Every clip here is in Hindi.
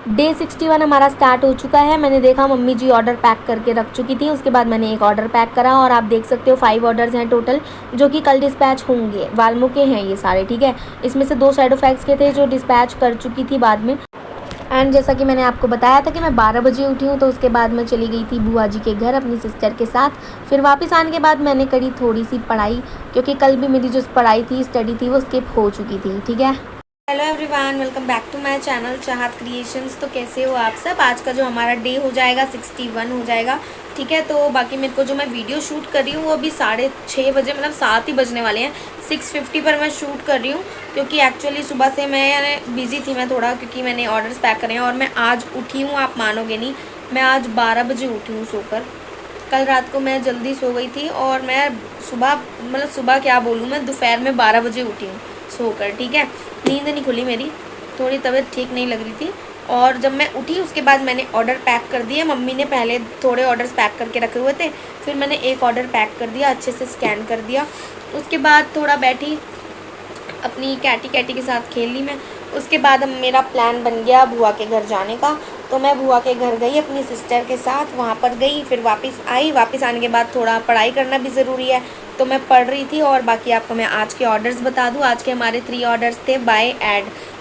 डे 61 हमारा स्टार्ट हो चुका है। मैंने देखा मम्मी जी ऑर्डर पैक करके रख चुकी थी, उसके बाद मैंने एक ऑर्डर पैक करा और आप देख सकते हो 5 ऑर्डर्स हैं टोटल, जो कि कल डिस्पैच होंगे। वाल्मो के हैं ये सारे, ठीक है। इसमें से 2 शैडो फैक्स के थे जो डिस्पैच कर चुकी थी बाद में। एंड जैसा कि मैंने आपको बताया था कि मैं 12 बजे उठी हूँ, तो उसके बाद मैं चली गई थी बुआ जी के घर अपनी सिस्टर के साथ। फिर वापस आने के बाद मैंने करी थोड़ी सी पढ़ाई, क्योंकि कल भी मेरी जो पढ़ाई थी, स्टडी थी, वो स्किप हो चुकी थी, ठीक है। Hello everyone, welcome back to my channel Chahat creations. तो कैसे हो आप सब? आज का जो हमारा डे हो जाएगा 61 हो जाएगा, ठीक है। तो बाकी मेरे को जो मैं वीडियो शूट कर रही हूँ वो अभी 6:30 बजे, मतलब 7 ही बजने वाले हैं। 6:50 पर मैं शूट कर रही हूँ, क्योंकि एक्चुअली सुबह से मैं बिज़ी थी मैं थोड़ा, क्योंकि मैंने ऑर्डर्स पैक करे हैं। और मैं आज उठी हूँ, आप मानोगे नहीं, मैं आज 12 बजे उठी हूँ सोकर। कल रात को मैं जल्दी सो गई थी और मैं सुबह, मतलब सुबह क्या बोलूँ, मैं दोपहर में 12 बजे उठी हूँ सोकर, ठीक है। नींद नहीं खुली मेरी, थोड़ी तबीयत ठीक नहीं लग रही थी। और जब मैं उठी उसके बाद मैंने ऑर्डर पैक कर दिया। मम्मी ने पहले थोड़े ऑर्डर्स पैक करके रखे हुए थे, फिर मैंने एक ऑर्डर पैक कर दिया, अच्छे से स्कैन कर दिया। उसके बाद थोड़ा बैठी, अपनी कैटी कैटी के साथ खेल ली मैं। उसके बाद अब मेरा प्लान बन गया बुआ के घर जाने का। तो मैं बुआ के घर गई अपनी सिस्टर के साथ, वहाँ पर गई, फिर वापस आई। वापस आने के बाद थोड़ा पढ़ाई करना भी ज़रूरी है, तो मैं पढ़ रही थी। और बाकी आपको मैं आज के ऑर्डर्स बता दूँ। आज के हमारे 3 ऑर्डर्स थे बाय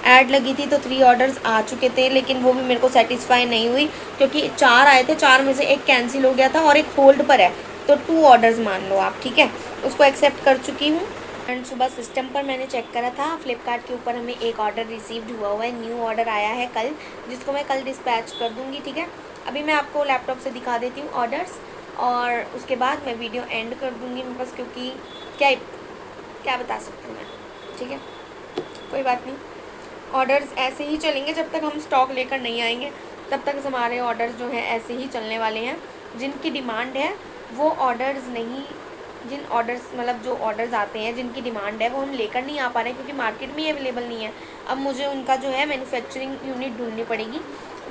ऐड लगी थी, तो 3 ऑर्डर्स आ चुके थे, लेकिन वो भी मेरे को सेटिस्फाई नहीं हुई, क्योंकि 4 आए थे, 4 में से एक कैंसिल हो गया था और एक होल्ड पर है। तो 2 ऑर्डर्स मान लो आप, ठीक है। उसको एक्सेप्ट कर चुकी हूँ। एंड सुबह सिस्टम पर मैंने चेक करा था, फ्लिपकार्ट के ऊपर हमें एक ऑर्डर रिसीव्ड हुआ है, न्यू ऑर्डर आया है कल, जिसको मैं कल डिस्पैच कर दूँगी, ठीक है। अभी मैं आपको लैपटॉप से दिखा देती हूँ ऑर्डर्स, और उसके बाद मैं वीडियो एंड कर दूँगी मेरे पास, क्योंकि क्या बता सकती हूँ मैं, ठीक है। कोई बात नहीं, ऑर्डर्स ऐसे ही चलेंगे जब तक हम स्टॉक लेकर नहीं आएंगे, तब तक हमारे ऑर्डर्स जो हैं ऐसे ही चलने वाले हैं। जिनकी डिमांड है वो ऑर्डर्स नहीं, जिन ऑर्डर्स, मतलब जो ऑर्डर्स आते हैं जिनकी डिमांड है, वो हम लेकर नहीं आ पा रहे हैं, क्योंकि मार्केट में ही अवेलेबल नहीं है। अब मुझे उनका जो है मैन्युफैक्चरिंग यूनिट ढूंढनी पड़ेगी,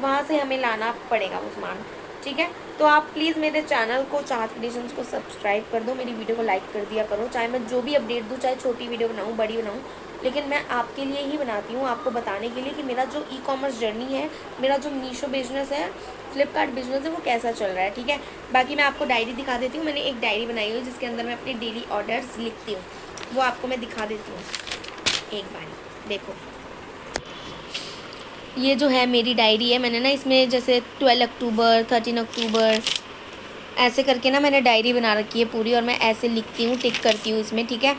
वहाँ से हमें लाना पड़ेगा वो सामान, ठीक है। तो आप प्लीज़ मेरे चैनल को चाहत क्रिएशंस को सब्सक्राइब कर दो, मेरी वीडियो को लाइक कर दिया करो। चाहे मैं जो भी अपडेट दूँ, चाहे छोटी वीडियो बनाऊँ बड़ी बनाऊँ, लेकिन मैं आपके लिए ही बनाती हूँ, आपको बताने के लिए कि मेरा जो ई कॉमर्स जर्नी है, मेरा जो मीशो बिजनेस है, फ्लिपकार्ट बिजनेस है, वो कैसा चल रहा है, ठीक है। बाकी मैं आपको डायरी दिखा देती हूँ। मैंने एक डायरी बनाई हुई है जिसके अंदर मैं अपने डेली ऑर्डर्स लिखती हूँ, वो आपको मैं दिखा देती हूँ एक बार, देखो। ये जो है मेरी डायरी है, मैंने ना इसमें जैसे 12 अक्टूबर 13 अक्टूबर ऐसे करके ना मैंने डायरी बना रखी है पूरी, और मैं ऐसे लिखती हूँ, टिक करती हूँ इसमें, ठीक है।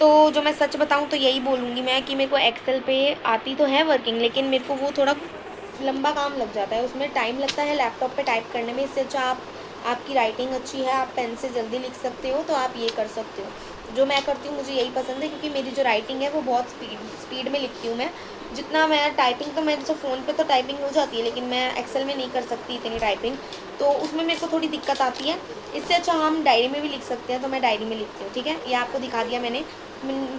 तो जो मैं सच बताऊँ तो यही बोलूँगी मैं कि मेरे को एक्सेल पे आती तो है वर्किंग, लेकिन मेरे को वो थोड़ा लंबा काम लग जाता है, उसमें टाइम लगता है लैपटॉप पे टाइप करने में। इससे अच्छा आपकी राइटिंग अच्छी है, आप पेन से जल्दी लिख सकते हो, तो आप ये कर सकते हो। जो मैं करती हूँ मुझे यही पसंद है, क्योंकि मेरी जो राइटिंग है वो बहुत स्पीड में लिखती हूँ मैं। जितना मैं टाइपिंग, तो मेरे से फ़ोन पे तो टाइपिंग हो जाती है, लेकिन मैं एक्सेल में नहीं कर सकती इतनी टाइपिंग, तो उसमें मेरे को थोड़ी दिक्कत आती है। इससे अच्छा हम डायरी में भी लिख सकते हैं, तो मैं डायरी में लिखती हूँ, ठीक है। ये आपको दिखा दिया मैंने।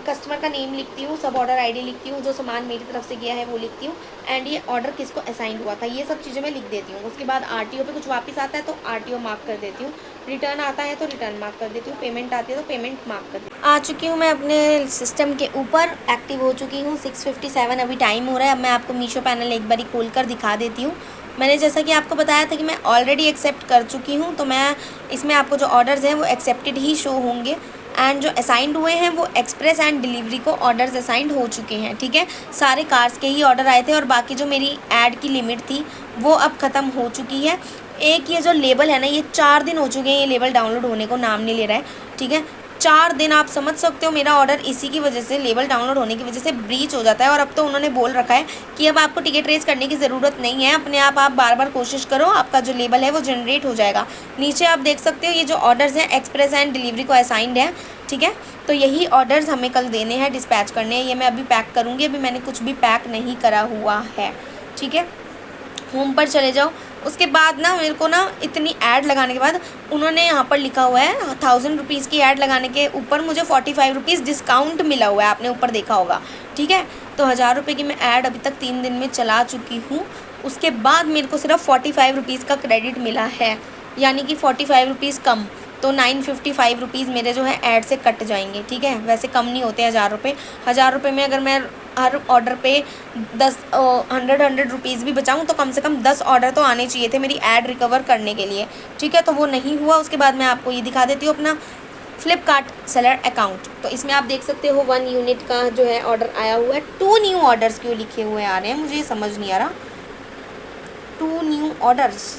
कस्टमर का नेम लिखती हूँ, सब ऑर्डर आईडी लिखती हूँ, जो सामान मेरी तरफ से गया है वो लिखती हूँ, एंड ये ऑर्डर किसको असाइन हुआ था, ये सब चीज़ें मैं लिख देती हूँ। उसके बाद आरटीओ पे कुछ वापस आता है तो आरटीओ मार्क कर देती हूँ, रिटर्न आता है तो रिटर्न मार्क कर देती हूँ, पेमेंट आती है तो पेमेंट मार्क कर देती हूँ। आ चुकी हूँ मैं अपने सिस्टम के ऊपर, एक्टिव हो चुकी हूँ। 6:57 अभी टाइम हो रहा है। अब मैं आपको मीशो पैनल एक बारी खोल कर दिखा देती हूँ। मैंने जैसा कि आपको बताया था कि मैं ऑलरेडी एक्सेप्ट कर चुकी हूँ, तो मैं इसमें आपको जो ऑर्डर्स हैं वो एक्सेप्टेड ही शो होंगे, एंड जो असाइंड हुए हैं वो एक्सप्रेस एंड डिलीवरी को ऑर्डर्स असाइंड हो चुके हैं, ठीक है। सारे कार्स के ही ऑर्डर आए थे, और बाकी जो मेरी ऐड की लिमिट थी वो अब ख़त्म हो चुकी है। एक ये जो लेबल है ना, ये 4 दिन हो चुके हैं ये लेबल डाउनलोड होने को नाम नहीं ले रहा है, ठीक है। 4 दिन आप समझ सकते हो, मेरा ऑर्डर इसी की वजह से, लेबल डाउनलोड होने की वजह से ब्रीच हो जाता है। और अब तो उन्होंने बोल रखा है कि अब आपको टिकट रेस करने की ज़रूरत नहीं है, अपने आप बार बार कोशिश करो, आपका जो लेबल है वो जनरेट हो जाएगा। नीचे आप देख सकते हो ये जो ऑर्डर्स हैं एक्सप्रेस एंड डिलीवरी को असाइंड है, ठीक है। तो यही ऑर्डर्स हमें कल देने हैं, डिस्पैच करने हैं। ये मैं अभी पैक करूँगी, अभी मैंने कुछ भी पैक नहीं करा हुआ है, ठीक है। होम पर चले जाओ। उसके बाद ना मेरे को ना इतनी ऐड लगाने के बाद उन्होंने यहाँ पर लिखा हुआ है 1000 रुपीज़ की ऐड लगाने के ऊपर मुझे 45 रुपीज़ डिस्काउंट मिला हुआ है, आपने ऊपर देखा होगा, ठीक है। तो 1000 रुपये की मैं ऐड अभी तक 3 दिन में चला चुकी हूँ। उसके बाद मेरे को सिर्फ 45 रुपीज़ का क्रेडिट मिला है, यानी कि 45 रुपीज़ कम, तो 955 रुपीज़ मेरे जो है ऐड से कट जाएंगे, ठीक है। वैसे कम नहीं होते 1000 रुपये। 1000 रुपये में अगर मैं हर ऑर्डर पे 100 रुपीज़ भी बचाऊँ तो कम से कम 10 ऑर्डर तो आने चाहिए थे मेरी ऐड रिकवर करने के लिए, ठीक है। तो वो नहीं हुआ। उसके बाद मैं आपको ये दिखा देती हूँ अपना फ्लिपकार्ट सेलर अकाउंट। तो इसमें आप देख सकते हो 1 यूनिट का जो है ऑर्डर आया हुआ है। 2 न्यू ऑर्डर्स क्यों लिखे हुए आ रहे हैं मुझे समझ नहीं आ रहा। 2 न्यू ऑर्डर्स,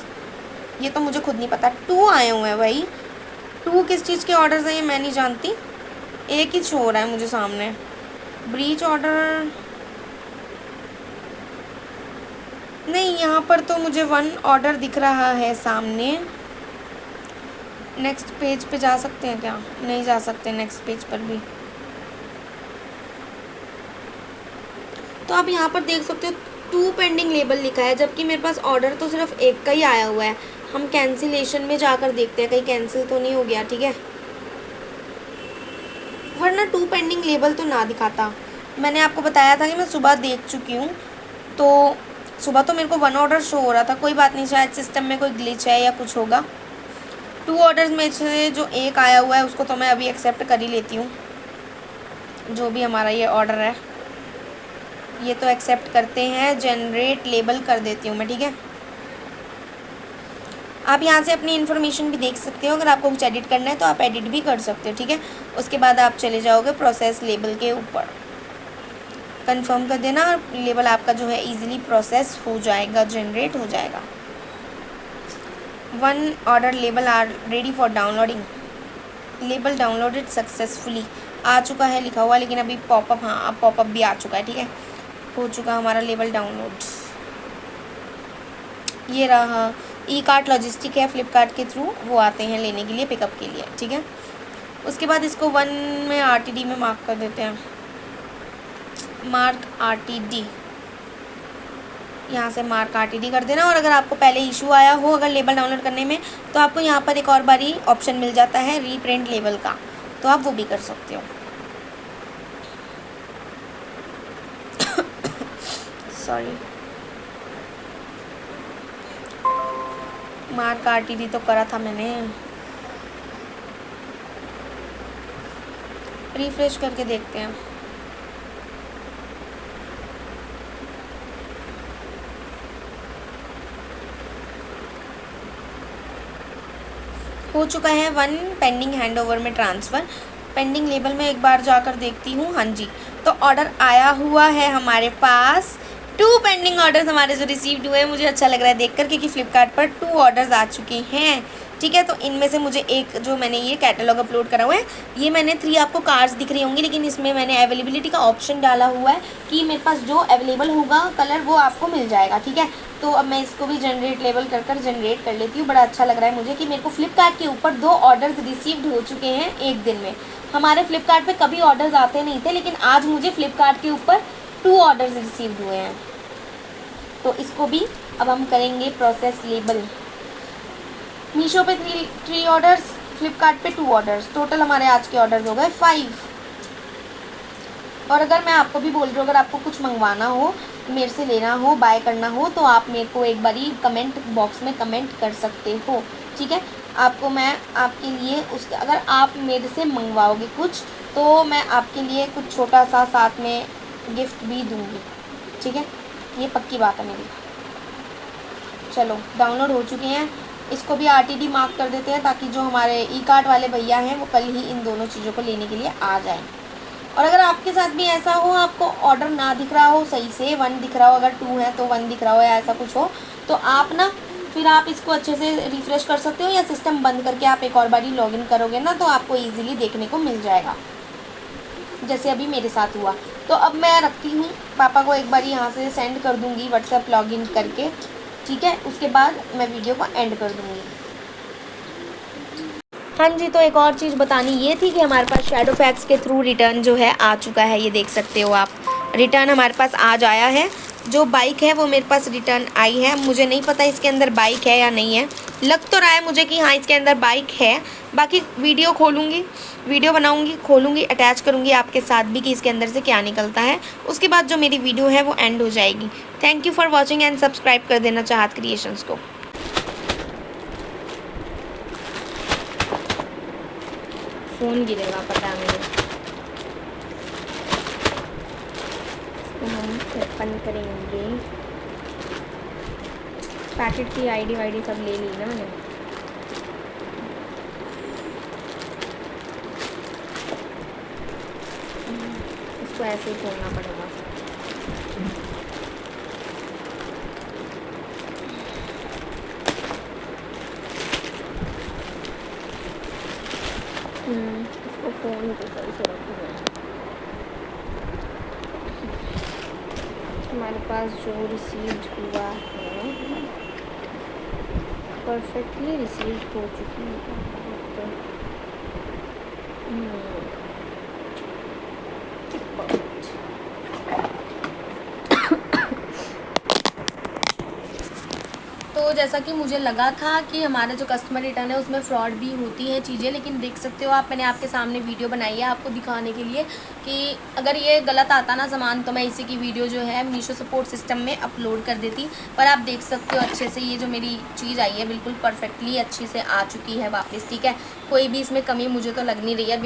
ये तो मुझे खुद नहीं पता। 2 आए हुए हैं भाई। 2 किस चीज़ के ऑर्डर्स हैं ये मैं नहीं जानती। एक ही शो हो रहा है मुझे सामने। ब्रीच ऑर्डर नहीं, यहाँ पर तो मुझे 1 ऑर्डर दिख रहा है सामने। नेक्स्ट पेज पे जा सकते हैं क्या? नहीं जा सकते नेक्स्ट पेज पर भी। तो आप यहाँ पर देख सकते हो 2 पेंडिंग लेबल लिखा है, जबकि मेरे पास ऑर्डर तो सिर्फ एक का ही आया हुआ है। हम कैंसिलेशन में जाकर देखते हैं कहीं कैंसिल तो नहीं हो गया, ठीक है। वरना 2 पेंडिंग लेबल तो ना दिखाता। मैंने आपको बताया था कि मैं सुबह देख चुकी हूँ, तो सुबह तो मेरे को 1 ऑर्डर शो हो रहा था। कोई बात नहीं, शायद सिस्टम में कोई ग्लिच है या कुछ होगा। 2 ऑर्डर्स में से जो एक आया हुआ है उसको तो मैं अभी एक्सेप्ट कर ही लेती हूँ। जो भी हमारा ये ऑर्डर है ये तो एक्सेप्ट करते हैं। जनरेट लेबल कर देती हूँ मैं, ठीक है। आप यहाँ से अपनी इन्फॉर्मेशन भी देख सकते हो। अगर आपको कुछ एडिट करना है तो आप एडिट भी कर सकते हो, ठीक है। उसके बाद आप चले जाओगे प्रोसेस लेबल के ऊपर, कंफर्म कर देना और लेबल आपका जो है इजीली प्रोसेस हो जाएगा, जनरेट हो जाएगा। 1 order label are ready for downloading. Label downloaded successfully आ चुका है लिखा हुआ, लेकिन अभी पॉपअप, हाँ अब पॉपअप भी आ चुका है, ठीक है। हो चुका हमारा लेबल डाउनलोड। ये रहा। ई कार्ट लॉजिस्टिक है फ्लिपकार्ट के थ्रू, वो आते हैं लेने के लिए, पिकअप के लिए, ठीक है। उसके बाद इसको 1 में RTD में मार्क कर देते हैं। मार्क RTD, यहाँ से मार्क RTD कर देना। और अगर आपको पहले इशू आया हो अगर लेबल डाउनलोड करने में, तो आपको यहाँ पर एक और बारी ऑप्शन मिल जाता है रीप्रिंट लेबल का, तो आप वो भी कर सकते हो। सॉरी, मार्क RTD तो करा था मैंने। रिफ्रेश करके देखते हैं। हो चुका है 1 पेंडिंग हैंडओवर में ट्रांसफ़र। पेंडिंग लेबल में एक बार जाकर देखती हूँ। हाँ जी, तो ऑर्डर आया हुआ है हमारे पास। 2 पेंडिंग ऑर्डर्स हमारे जो रिसीव्ड हुए हैं, मुझे अच्छा लग रहा है देखकर, क्योंकि फ्लिपकार्ट पर 2 ऑर्डर्स आ चुके हैं, ठीक है। तो इनमें से मुझे एक जो मैंने ये कैटलॉग अपलोड करा हुआ है, ये मैंने 3 आपको कार्ड्स दिख रही होंगी, लेकिन इसमें मैंने अवेलेबिलिटी का ऑप्शन डाला हुआ है कि मेरे पास जो अवेलेबल होगा कलर वो आपको मिल जाएगा, ठीक है। तो अब मैं इसको भी जनरेट लेबल कर जनरेट कर लेती हूँ। बड़ा अच्छा लग रहा है मुझे कि मेरे को फ्लिपकार्ट के ऊपर 2 ऑर्डर्स रिसीव्ड हो चुके हैं एक दिन में। हमारे फ्लिपकार्ट पे कभी ऑर्डर्स आते नहीं थे, लेकिन आज मुझे फ्लिपकार्ट के ऊपर 2 ऑर्डर्स रिसीव्ड हुए हैं। तो इसको भी अब हम करेंगे प्रोसेस लेबल। मीशो पे 3 ऑर्डर्स, फ्लिपकार्ट पे 2 ऑर्डर्स, टोटल हमारे आज के ऑर्डर्स हो गए 5। और अगर मैं आपको भी बोल रही हूँ, अगर आपको कुछ मंगवाना हो, मेरे से लेना हो, बाय करना हो, तो आप मेरे को एक बारी कमेंट बॉक्स में कमेंट कर सकते हो, ठीक है। आपको मैं आपके लिए उसके, अगर आप मेरे से मंगवाओगे कुछ, तो मैं आपके लिए कुछ छोटा सा साथ में गिफ्ट भी दूँगी, ठीक है। ये पक्की बात है मेरी। चलो, डाउनलोड हो चुके हैं। इसको भी RTD मार्क कर देते हैं, ताकि जो हमारे ई कार्ट वाले भैया हैं वो कल ही इन दोनों चीज़ों को लेने के लिए आ जाएं। और अगर आपके साथ भी ऐसा हो, आपको ऑर्डर ना दिख रहा हो सही से, 1 दिख रहा हो, अगर 2 है तो 1 दिख रहा हो, या ऐसा कुछ हो, तो आप ना फिर आप इसको अच्छे से रिफ़्रेश कर सकते हो, या सिस्टम बंद करके आप एक और बारी लॉगिन करोगे ना, तो आपको ईज़िली देखने को मिल जाएगा, जैसे अभी मेरे साथ हुआ। तो अब मैं रखती हूँ, पापा को एक बार यहाँ से सेंड कर दूँगी व्हाट्सएप लॉगिन करके, ठीक है। उसके बाद मैं वीडियो को एंड कर दूँगी। हाँ जी, तो एक और चीज़ बतानी ये थी कि हमारे पास शैडोफैक्स के थ्रू रिटर्न जो है आ चुका है। ये देख सकते हो आप, रिटर्न हमारे पास आज आया है। जो बाइक है वो मेरे पास रिटर्न आई है। मुझे नहीं पता इसके अंदर बाइक है या नहीं है, लग तो रहा है मुझे कि हाँ इसके अंदर बाइक है। बाकी वीडियो खोलूँगी, वीडियो बनाऊँगी, खोलूँगी, अटैच करूँगी आपके साथ भी कि इसके अंदर से क्या निकलता है। उसके बाद जो मेरी वीडियो है वो एंड हो जाएगी। Thank you for watching and subscribe कर देना चाहत क्रिएशंस को। फ़ोन गिरेगा पता है मुझे। तो हम ओपन करेंगे। पैकेट की आईडी वाईडी सब ले ली ना मैंने। इसको ऐसे ही खोलना पड़ेगा। इसको फ़ोन पे सही से रखूँगा। हमारे पास जो रिसीव्ड हुआ है परफेक्टली रिसीव्ड हो चुकी है। तो जैसा कि मुझे लगा था कि हमारा जो कस्टमर रिटर्न है उसमें फ़्रॉड भी होती हैं चीज़ें, लेकिन देख सकते हो आप, मैंने आपके सामने वीडियो बनाई है आपको दिखाने के लिए कि अगर ये गलत आता ना सामान तो मैं इसी की वीडियो जो है मीशो सपोर्ट सिस्टम में अपलोड कर देती। पर आप देख सकते हो अच्छे से ये जो मेरी चीज़ आई है बिल्कुल परफेक्टली अच्छी से आ चुकी है वापस, ठीक है। कोई भी इसमें कमी मुझे तो लग नहीं रही है।